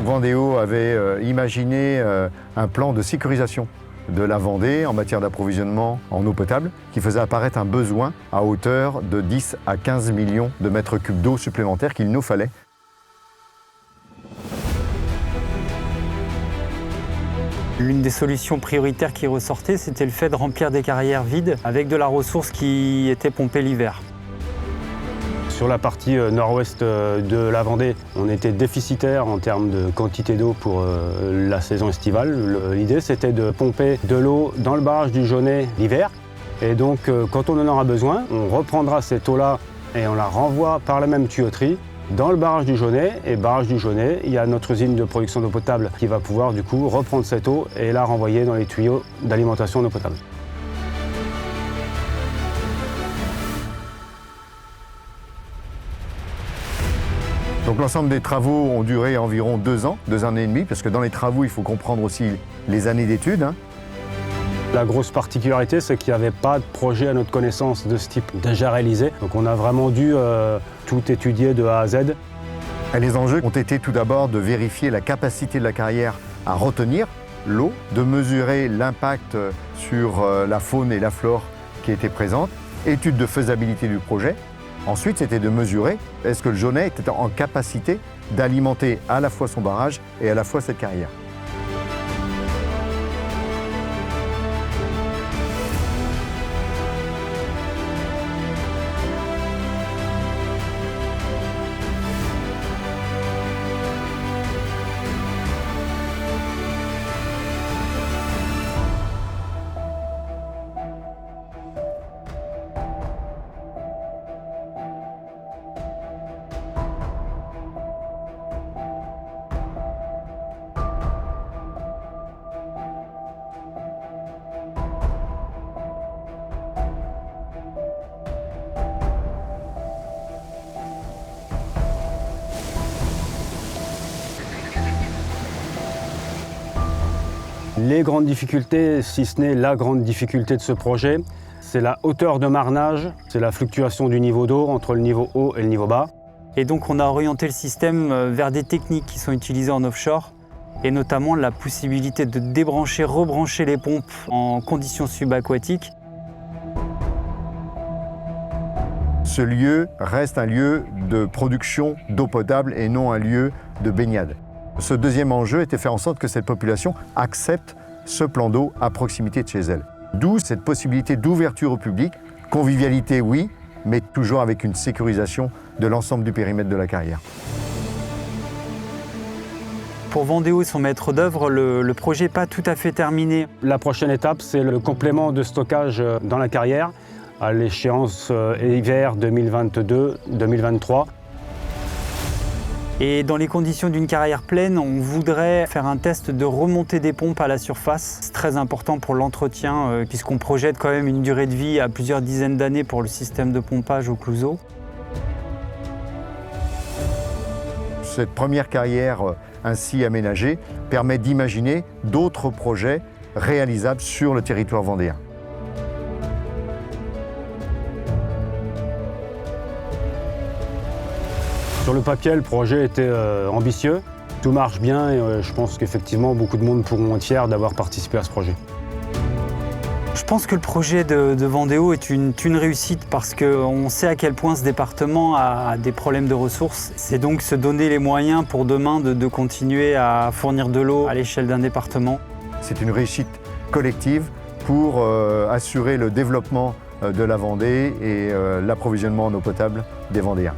Vendéo avait imaginé un plan de sécurisation de la Vendée en matière d'approvisionnement en eau potable qui faisait apparaître un besoin à hauteur de 10 à 15 millions de mètres cubes d'eau supplémentaires qu'il nous fallait. L'une des solutions prioritaires qui ressortait, c'était le fait de remplir des carrières vides avec de la ressource qui était pompée l'hiver. Sur la partie nord-ouest de la Vendée, on était déficitaire en termes de quantité d'eau pour la saison estivale. L'idée, c'était de pomper de l'eau dans le barrage du Jaunet l'hiver. Et donc, quand on en aura besoin, on reprendra cette eau-là et on la renvoie par la même tuyauterie dans le barrage du Jaunet. Et barrage du Jaunet, il y a notre usine de production d'eau potable qui va pouvoir du coup reprendre cette eau et la renvoyer dans les tuyaux d'alimentation en eau potable. Donc l'ensemble des travaux ont duré environ 2 ans, 2 ans et demi, parce que dans les travaux, il faut comprendre aussi les années d'études. La grosse particularité, c'est qu'il n'y avait pas de projet à notre connaissance de ce type déjà réalisé. Donc on a vraiment dû tout étudier de A à Z. Et les enjeux ont été tout d'abord de vérifier la capacité de la carrière à retenir l'eau, de mesurer l'impact sur la faune et la flore qui étaient présentes, étude de faisabilité du projet. Ensuite, c'était de mesurer est-ce que le Jaunet était en capacité d'alimenter à la fois son barrage et à la fois cette carrière. Les grandes difficultés, si ce n'est la grande difficulté de ce projet, c'est la hauteur de marnage, c'est la fluctuation du niveau d'eau entre le niveau haut et le niveau bas. Et donc on a orienté le système vers des techniques qui sont utilisées en offshore, et notamment la possibilité de débrancher, rebrancher les pompes en conditions subaquatiques. Ce lieu reste un lieu de production d'eau potable et non un lieu de baignade. Ce deuxième enjeu était de faire en sorte que cette population accepte ce plan d'eau à proximité de chez elle. D'où cette possibilité d'ouverture au public, convivialité oui, mais toujours avec une sécurisation de l'ensemble du périmètre de la carrière. Pour Vendéo et son maître d'œuvre, le projet n'est pas tout à fait terminé. La prochaine étape, c'est le complément de stockage dans la carrière à l'échéance hiver 2022-2023. Et dans les conditions d'une carrière pleine, on voudrait faire un test de remontée des pompes à la surface. C'est très important pour l'entretien, puisqu'on projette quand même une durée de vie à plusieurs dizaines d'années pour le système de pompage au Clouseau. Cette première carrière ainsi aménagée permet d'imaginer d'autres projets réalisables sur le territoire vendéen. Sur le papier, le projet était ambitieux. Tout marche bien et je pense qu'effectivement, beaucoup de monde pourront être fiers d'avoir participé à ce projet. Je pense que le projet de Vendéo est une réussite parce qu'on sait à quel point ce département a des problèmes de ressources. C'est donc se donner les moyens pour demain de continuer à fournir de l'eau à l'échelle d'un département. C'est une réussite collective pour assurer le développement de la Vendée et l'approvisionnement en eau potable des Vendéens.